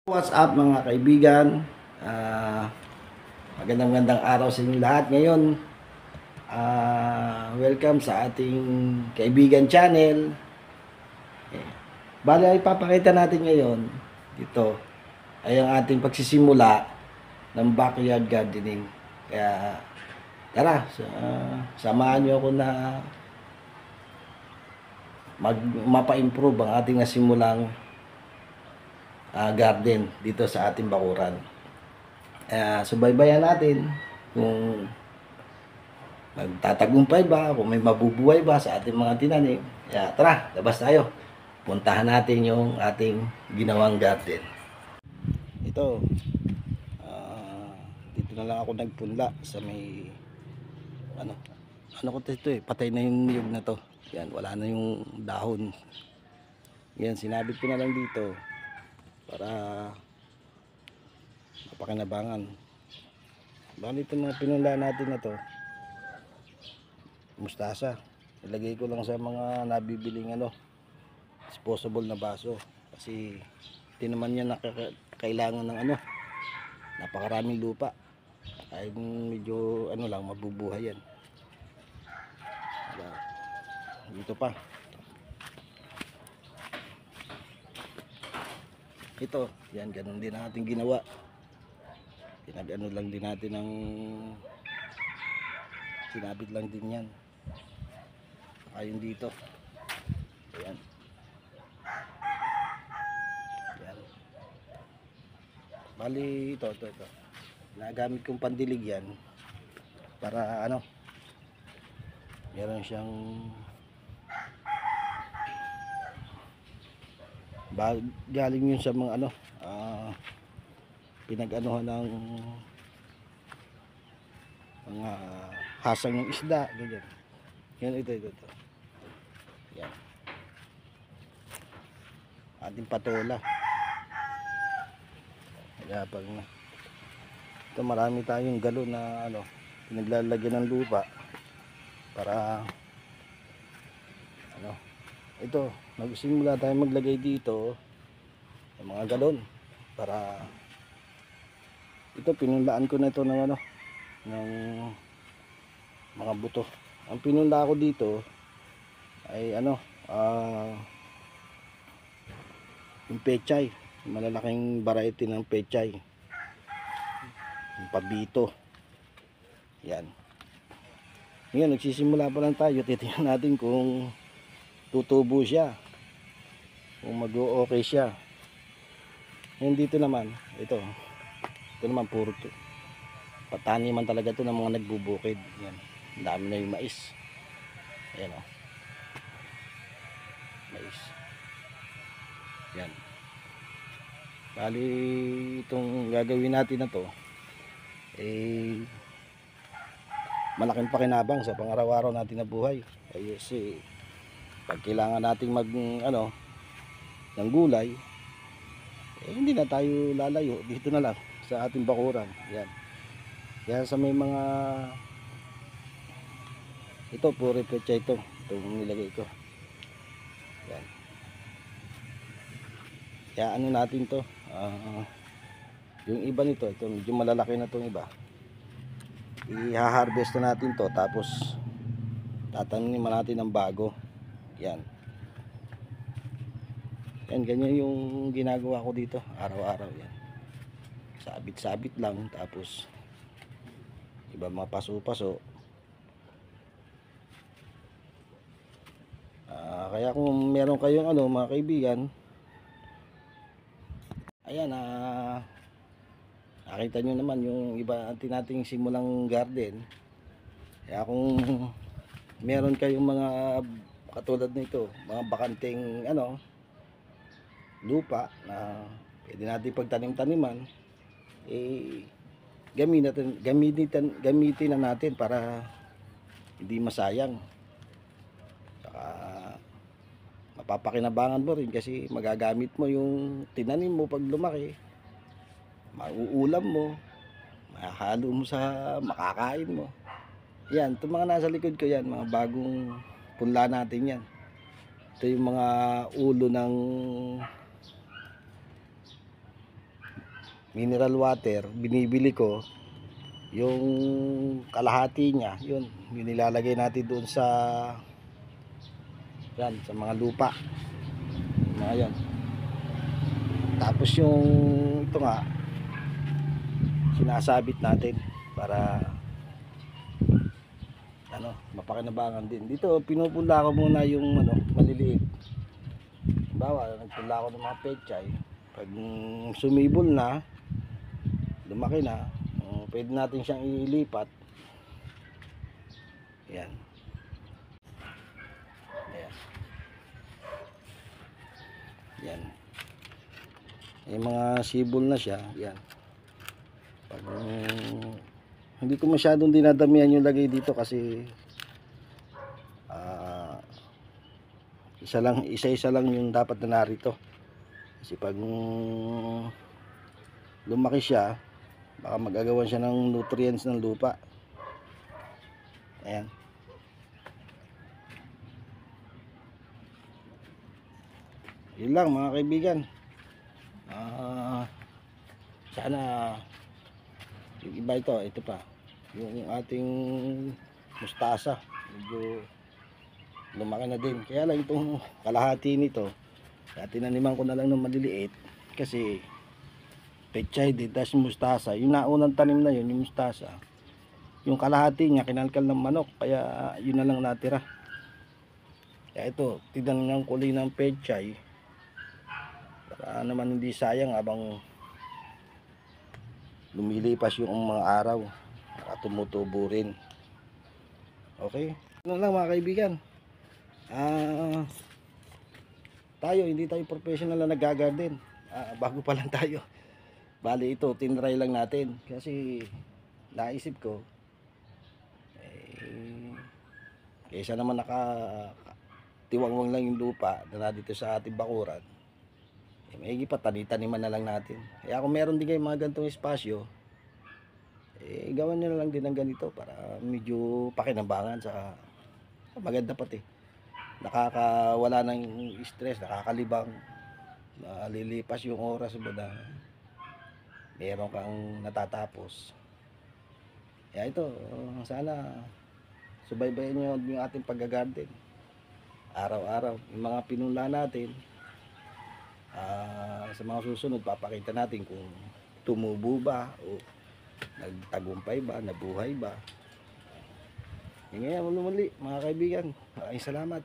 What's up mga kaibigan? Ah, magandang araw sa inyo lahat ngayon. Welcome sa ating kaibigan channel. Bale, ay ipapakita natin ngayon dito ay ang ating pagsisimula ng backyard gardening. Kaya tara, samahan niyo ako na mapa-improve ang ating nasimulang garden dito sa ating bakuran. Subaybayan natin kung magtatagumpay ba, kung may mabubuhay ba sa ating mga tinanim. Kaya tara, labas tayo. Puntahan natin yung ating ginawang garden. Ito, dito na lang ako nagpunla sa may ano ko ito patay na yung niyog na to. Yan, wala na yung dahon. Yan, sinabit ko na lang dito para mapakinabangan. Bali itong mga pinunla natin na to, mustasa. Ilagay ko lang sa mga nabibiling disposable na baso. Kasi hindi naman yan kailangan ng napakaraming lupa. Kahit medyo lang, mabubuhay yan. Dito pa. Ito, yan, ganun din natin ginawa. Pinag-ano lang din natin ng sinabit lang din yan. Ayun dito. Ayan. Ayan. Bali ito. Nagamit kong pandilig yan para meron siyang galing yun sa mga pinag-anuhan ng mga hasang ng isda, ganyan. Yan, ito. Yan. Ating patola. Kaya pag ito, marami tayong galon na pinaglalagyan ng lupa para ito, magsimula tayo maglagay dito ng mga galon para ito, pinunlaan ko na ito ng ng mga buto. Ang pinunla ko dito ay yung pechay, yung malalaking variety ng pechay, yung pabito. Yan. Ngayon, nagsisimula pa lang tayo. Titingnan natin kung tutubo siya, kung mag-o-okay siya. Ngayon dito naman, ito naman puro pataniman talaga to ng mga nagbubukid. Yan, ang dami na yung mais. Ayan mais. Yan, bali itong gagawin natin na to malaking pakinabang sa pang-araw-araw natin na buhay. Kasi pag kailangan nating ng gulay, hindi na tayo lalayo, dito na lang sa ating bakuran. Yan. Yan, sa may mga ito, puro petsa itong nilagay ko. Yan. Kaya natin to, yung iba nito, ito medyo malalaki na itong iba, i-harvest na natin to, tapos tatanim natin ng bago. Yan. Yan, ganyan yung ginagawa ko dito araw-araw. Yan, sabit-sabit lang, tapos iba mga paso-paso. Kaya kung meron kayong mga kaibigan, ayan, nakita nyo naman yung iba nating simulang garden. Kaya kung meron kayong mga katulad nito, mga bakanteng lupa na pwede natin pagtanim-taniman, gamitin na natin para hindi masayang. Saka mapapakinabangan mo rin kasi magagamit mo yung tinanim mo pag lumaki, mauulam mo, mahalo mo sa makakain mo. Yan, itong mga nasa likod ko yan, mga bagong punla natin yan. Ito yung mga ulo ng mineral water, binibili ko yung kalahati niya, yun nilalagay natin doon sa yan, sa mga lupa, mga yan. Tapos yung ito nga sinasabit natin para mapakinabangan din. Dito pinupula ko muna yung maliliit. Bawa nagpula ko ng mga pechay. Pag sumibol na, lumaki na, pwede natin siyang ilipat. Yan. Ayan. Yan. Yung mga sibol na siya, yan. Pag hindi ko masyadong dinadamihan yung lagay dito kasi isa-isa lang yung dapat na narito. Kasi pag lumaki siya, baka magagawan siya ng nutrients ng lupa. Ayan. Yun lang mga kaibigan. Sana yung iba ito pa. Yung ating mustasa, medyo lumaki na din. Kaya lang itong kalahati nito, tinaniman ko na lang ng maliliit kasi pechay din, tas mustasa. Yung naunang tanim na yun, yung mustasa, yung kalahati niya kinalkal ng manok, kaya yun na lang natira. Kaya ito, tignan ng kulay ng pechay para naman hindi sayang habang lumilipas yung mga araw at tumutubo rin. Okay, ano lang mga kaibigan, hindi tayo professional na nag-garden, bago pa lang tayo. Bali ito, tinry lang natin kasi naisip ko kaysa naman tiwangwang lang yung lupa na dito sa ating bakuran, may pa taniman na lang natin. Kaya kung meron din kayo mga ganitong espasyo, gawan nyo na lang din ng ganito para medyo pakinabangan sa maganda pati. Nakakawala ng stress, nakakalibang, nalilipas yung oras ba na meron kang natatapos. Kaya ito, sana subaybayan nyo yung ating pag-garden araw-araw. Yung mga pinula natin, sa mga susunod papakita natin kung tumubo ba o nagtagumpay ba, nabuhay ba. Ngayon muli mga kaibigan, maraming salamat.